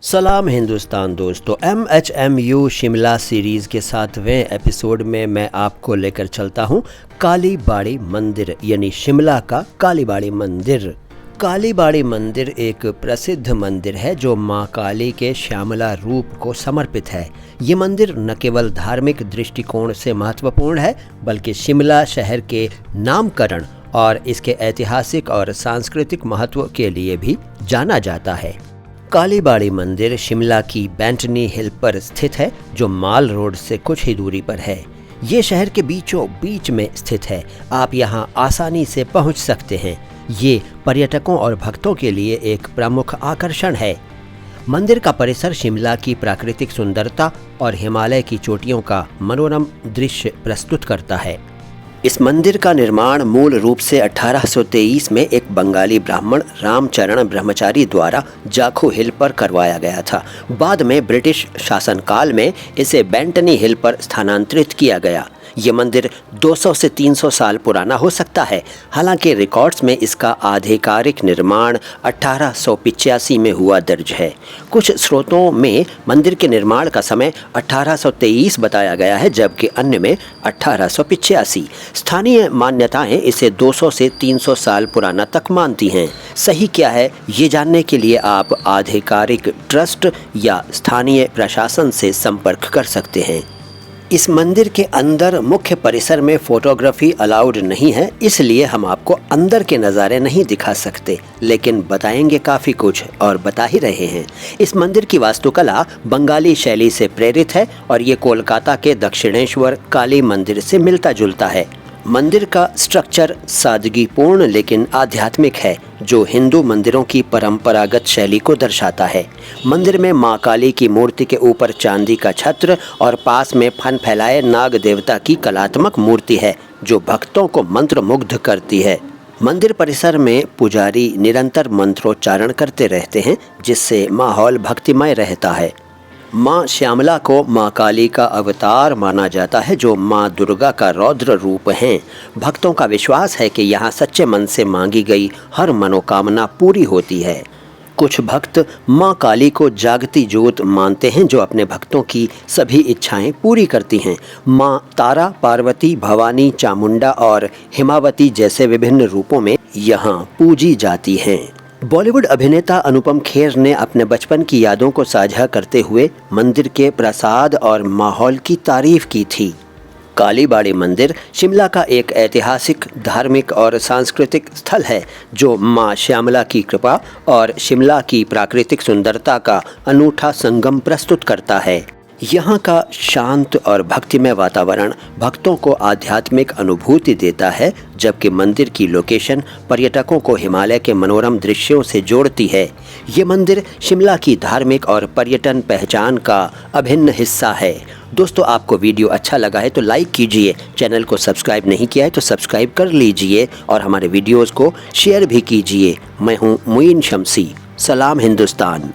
सलाम हिंदुस्तान दोस्तों, MHMU Shimla series के 7वें एपिसोड में मैं आपको लेकर चलता हूँ कालीबाड़ी मंदिर यानी शिमला का कालीबाड़ी मंदिर। कालीबाड़ी मंदिर एक प्रसिद्ध मंदिर है जो माँ काली के श्यामला रूप को समर्पित है। ये मंदिर न केवल धार्मिक दृष्टिकोण से महत्वपूर्ण है बल्कि शिमला शहर के नामकरण और इसके ऐतिहासिक और सांस्कृतिक महत्व के लिए भी जाना जाता है। कालीबाड़ी मंदिर शिमला की बैंटनी हिल पर स्थित है जो माल रोड से कुछ ही दूरी पर है। ये शहर के बीचों बीच में स्थित है। आप यहाँ आसानी से पहुँच सकते हैं। ये पर्यटकों और भक्तों के लिए एक प्रमुख आकर्षण है। मंदिर का परिसर शिमला की प्राकृतिक सुंदरता और हिमालय की चोटियों का मनोरम दृश्य प्रस्तुत करता है। इस मंदिर का निर्माण मूल रूप से 1823 में एक बंगाली ब्राह्मण रामचरण ब्रह्मचारी द्वारा जाखू हिल पर करवाया गया था। बाद में ब्रिटिश शासनकाल में इसे बैंटनी हिल पर स्थानांतरित किया गया। ये मंदिर 200 से 300 साल पुराना हो सकता है। हालांकि रिकॉर्ड्स में इसका आधिकारिक निर्माण 1885 में हुआ दर्ज है। कुछ स्रोतों में मंदिर के निर्माण का समय 1823 बताया गया है जबकि अन्य में 1885। स्थानीय मान्यताएं इसे 200 से 300 साल पुराना तक मानती हैं। सही क्या है ये जानने के लिए आप आधिकारिक ट्रस्ट या स्थानीय प्रशासन से संपर्क कर सकते हैं। इस मंदिर के अंदर मुख्य परिसर में फोटोग्राफी अलाउड नहीं है, इसलिए हम आपको अंदर के नज़ारे नहीं दिखा सकते, लेकिन बताएंगे काफ़ी कुछ और बता ही रहे हैं। इस मंदिर की वास्तुकला बंगाली शैली से प्रेरित है और ये कोलकाता के दक्षिणेश्वर काली मंदिर से मिलता जुलता है। मंदिर का स्ट्रक्चर सादगीपूर्ण लेकिन आध्यात्मिक है जो हिंदू मंदिरों की परंपरागत शैली को दर्शाता है। मंदिर में माँ काली की मूर्ति के ऊपर चांदी का छत्र और पास में फन फैलाए नाग देवता की कलात्मक मूर्ति है जो भक्तों को मंत्रमुग्ध करती है। मंदिर परिसर में पुजारी निरंतर मंत्रोच्चारण करते रहते हैं जिससे माहौल भक्तिमय रहता है। माँ श्यामला को माँ काली का अवतार माना जाता है जो माँ दुर्गा का रौद्र रूप हैं। भक्तों का विश्वास है कि यहाँ सच्चे मन से मांगी गई हर मनोकामना पूरी होती है। कुछ भक्त माँ काली को जागती ज्योत मानते हैं जो अपने भक्तों की सभी इच्छाएं पूरी करती हैं। माँ तारा, पार्वती, भवानी, चामुंडा और हिमावती जैसे विभिन्न रूपों में यहाँ पूजी जाती हैं। बॉलीवुड अभिनेता अनुपम खेर ने अपने बचपन की यादों को साझा करते हुए मंदिर के प्रसाद और माहौल की तारीफ की थी। कालीबाड़ी मंदिर शिमला का एक ऐतिहासिक, धार्मिक और सांस्कृतिक स्थल है जो मां श्यामला की कृपा और शिमला की प्राकृतिक सुंदरता का अनूठा संगम प्रस्तुत करता है। यहाँ का शांत और भक्तिमय वातावरण भक्तों को आध्यात्मिक अनुभूति देता है जबकि मंदिर की लोकेशन पर्यटकों को हिमालय के मनोरम दृश्यों से जोड़ती है। ये मंदिर शिमला की धार्मिक और पर्यटन पहचान का अभिन्न हिस्सा है। दोस्तों, आपको वीडियो अच्छा लगा है तो लाइक कीजिए, चैनल को सब्सक्राइब नहीं किया है तो सब्सक्राइब कर लीजिए और हमारे वीडियोज़ को शेयर भी कीजिए। मैं हूँ मुइन शम्सी। सलाम हिंदुस्तान।